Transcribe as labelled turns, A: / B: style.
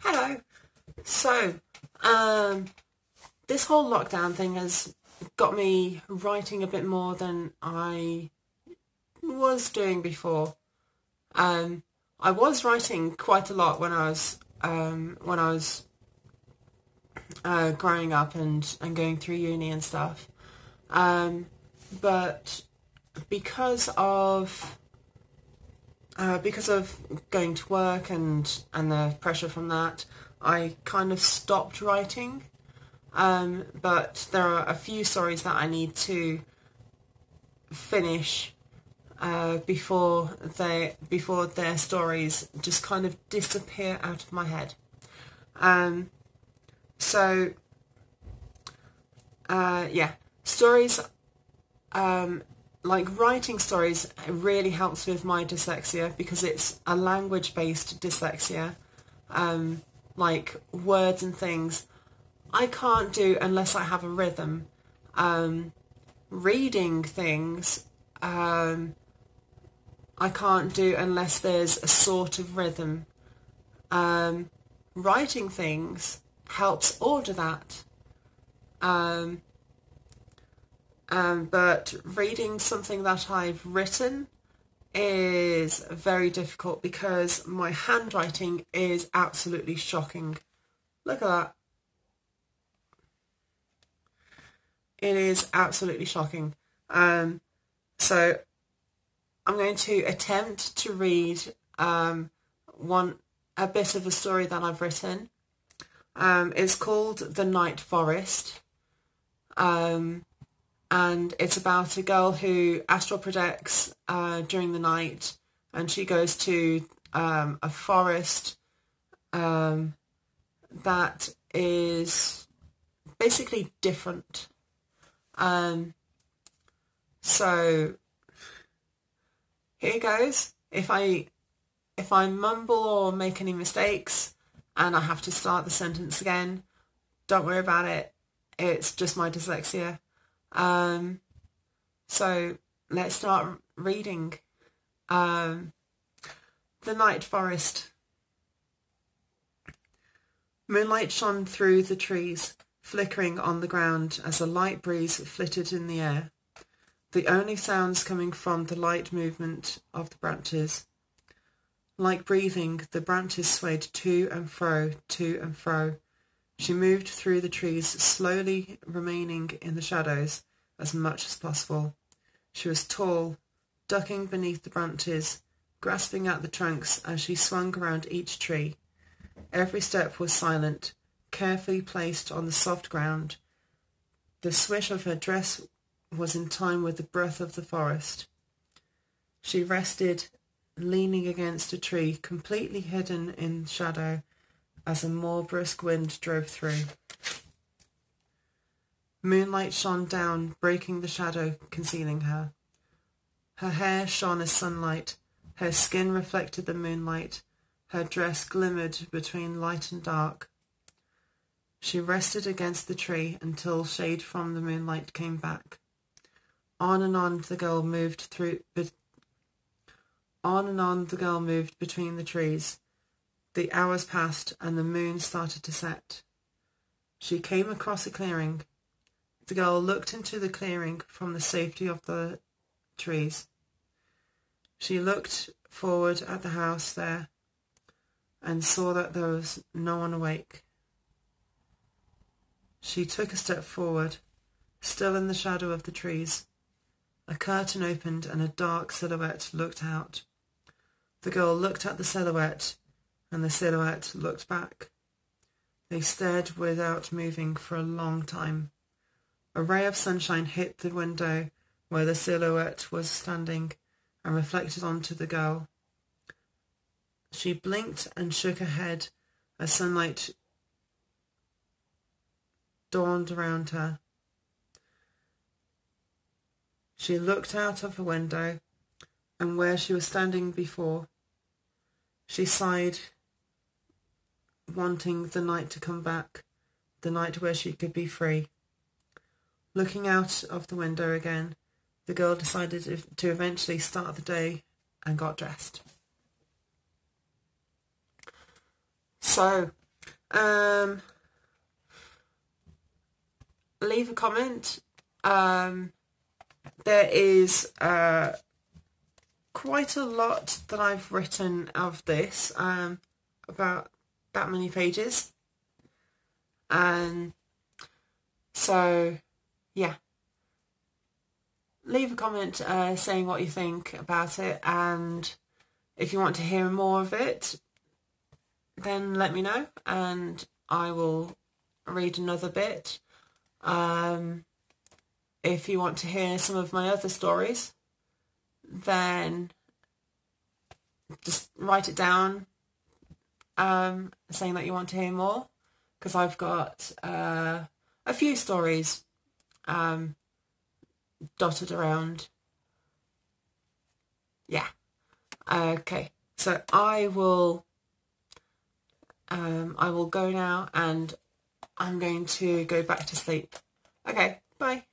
A: Hello. So, this whole lockdown thing has got me writing a bit more than I was doing before. I was writing quite a lot when I was growing up and going through uni and stuff. But because of going to work and the pressure from that, I kind of stopped writing. But there are a few stories that I need to finish before their stories just kind of disappear out of my head. So yeah, stories. Like writing stories really helps with my dyslexia because it's a language-based dyslexia. Like words and things I can't do unless I have a rhythm. Reading things I can't do unless there's a sort of rhythm. Writing things helps order that. But reading something that I've written is very difficult because my handwriting is absolutely shocking. Look at that. It is absolutely shocking. So I'm going to attempt to read a bit of a story that I've written. It's called The Night Forest. And it's about a girl who astral projects during the night, and she goes to a forest that is basically different. So here goes. If I mumble or make any mistakes and I have to start the sentence again, don't worry about it. It's just my dyslexia. So let's start reading. The Night Forest. Moonlight shone through the trees, flickering on the ground as a light breeze flitted in the air, the only sounds coming from the light movement of the branches. Like breathing, the branches swayed to and fro, to and fro. She moved through the trees, slowly remaining in the shadows as much as possible. She was tall, ducking beneath the branches, grasping at the trunks as she swung around each tree. Every step was silent, carefully placed on the soft ground. The swish of her dress was in time with the breath of the forest. She rested, leaning against a tree, completely hidden in shadow, as a more brisk wind drove through. Moonlight shone down, breaking the shadow, concealing her. Her hair shone as sunlight, her skin reflected the moonlight, her dress glimmered between light and dark. She rested against the tree until shade from the moonlight came back. On and on the girl moved between the trees. The hours passed and the moon started to set. She came across a clearing. The girl looked into the clearing from the safety of the trees. She looked forward at the house there and saw that there was no one awake. She took a step forward, still in the shadow of the trees. A curtain opened and a dark silhouette looked out. The girl looked at the silhouette and the silhouette looked back. They stared without moving for a long time. A ray of sunshine hit the window where the silhouette was standing and reflected onto the girl. She blinked and shook her head as sunlight dawned around her. She looked out of the window, and where she was standing before, she sighed, wanting the night to come back, the night where she could be free. Looking out of the window again, the girl decided to eventually start the day and got dressed. So, Leave a comment. There is quite a lot that I've written of this, about that many pages, and so yeah, leave a comment saying what you think about it, and if you want to hear more of it, then let me know and I will read another bit. If you want to hear some of my other stories, then just write it down, saying that you want to hear more, because I've got a few stories dotted around. Yeah. Okay. So I will go now, and I'm going to go back to sleep. Okay. Bye.